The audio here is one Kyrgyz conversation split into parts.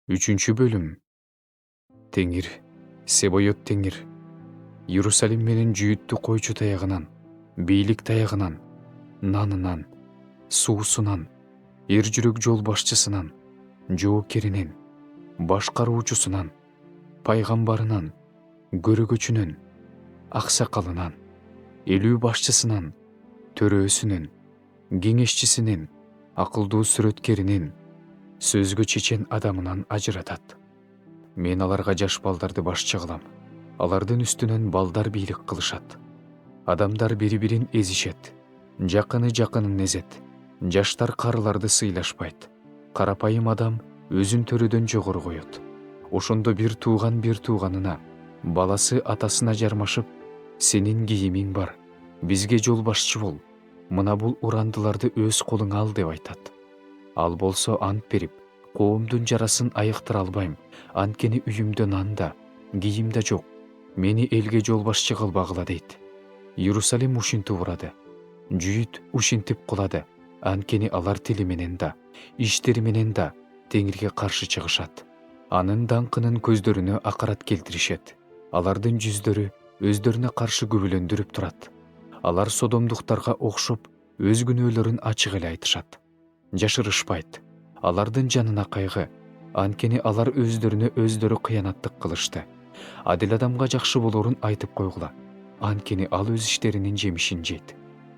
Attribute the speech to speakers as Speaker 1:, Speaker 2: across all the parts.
Speaker 1: Üçüncü bölüm. Теңир, Себойот теңир. Иерусалим менен жүйүттү койчу таягынан, бийлик таягынан, нанынан, суусунан, эр жүрөк жол башчысынан, жоокеринен, башкаруучусунан, пайгамбарынан, көрөгөчүнөн, аксакалынан, элүү башчысынан, төрөөсүнөн, кеңешчисинен, акылдуу сүрөткеринен, сөзгө чечен адамынан ажыратат. Мен аларга жаш балдарды башчы кылам. Алардын үстүнөн балдар бийлик кылышат. Адамдар бири-бирин эзишет. Жакыны жакынын эзет. Жаштар карыларды сыйлашпайт. Карапайым адам өзүн төрөдөн жогору коет. Ошондо бир тууганына, баласы атасына жармашып, сенин кийимиң бар, бизге жол башчы бол, мына бул урандыларды өз колуңа ал деп айтат. Ал болсо ант берип, коомдун жарасын айыктыра албайм, анткени үйүмдө нан да, кийим да жок, мени элге жол башчы кылбагыла дейт. Иерусалим ушинтип урады, жүйүт ушинтип кулады, анткени алар тили менен да, иштери менен да Теңирге каршы чыгышат. Анын даңкынын көздөрүнө акарат келтиришет. Алардын жүздөрү өздөрүнө каршы күбөлөндүрүп турат. Алар содомдуктарга окшоп, өз күнөөлөрүн ачык эле айтышат. Жашырышпайт. Алардын жанына кайгы, анткени алар өздөрүнө өздөрү кыянаттык кылышты. Адил адамга жакшы болорун айтып койгула, анткени ал өз иштеринин жемишин жейт.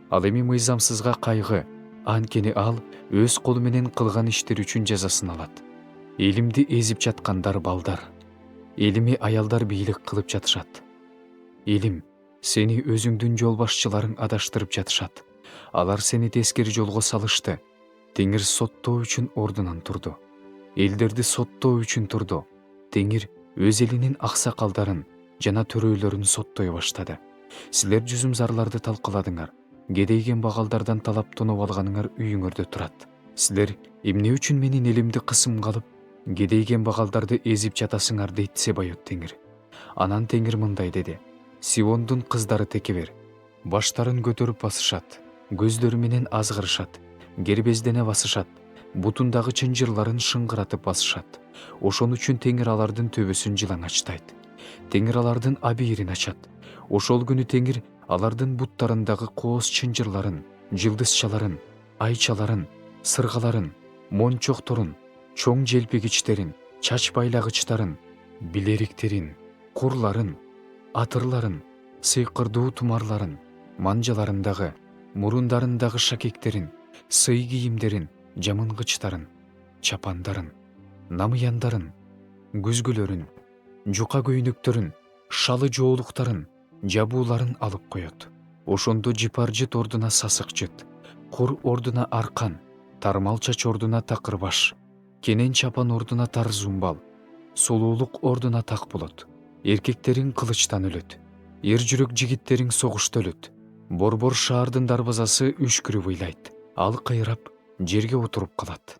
Speaker 1: Ал эми мыйзамсызга кайгы, анткени ал өз колу менен кылган иштери үчүн жазасын алат. Элимди эзип жаткандар балдар, элими аялдар бийлик кылып жатышат. Элим, сени өзүңдүн жол башчыларың адаштырып жатышат. Алар сени тескери жолго салышты. Теңир соттоо үчүн ордунан турду. Элдерди соттоо үчүн турду. Теңир өз элинин аксакалдарын жана төрөөлөрүн соттой баштады. Силер жүзүмзарларды талкаладыңар. Кедейген багалдардан талап тонуп алганыңар үйүңөрдө турат. Силер эмне үчүн менин элимди кысымга алып, кедейген багалдарды эзип жатасыңар дейт Себойот теңир. Анан Теңир мындай деди: Сиондун кыздары текебер, баштарын көтөрүп басышат, көздөрү менен азгырышат, кербездене басышат, бутундагы чынжырларын шыңгыратып басышат. Ошон үчүн Теңир алардын төбөсүн жылаңачтайт. Теңир алардын абийирин ачат. Ошол күнү Теңир алардын буттарындагы кооз чынжырларын, жылдызчаларын, айчаларын, сыргаларын, мончокторун, чоң желпигичтерин, чач байлагычтарын, билериктерин, курларын, атырларын, сыйкырдуу тумарларын, манжаларындагы, мурундарындагы шакектерин, сый кийимдерин, жамынгычтарын, чапандарын, намыяндарын, күзгүлөрүн, жука көйнөктөрүн, шалы жоолуктарын, жабууларын алып коет. Ошондо жипаржыт ордуна сасык жыт, кур ордуна аркан, тармал чач ордуна такыр баш, кенен чапан ордуна тар зумбал, сулуулук ордуна так болот. Эркектериң кылычтан өлөт, эр жүрөк жигиттериң согушта өлөт. Борбор шаардын дарбазасы үшкүрүп ыйлайт. Ал кыйрап жерге отуруп калат.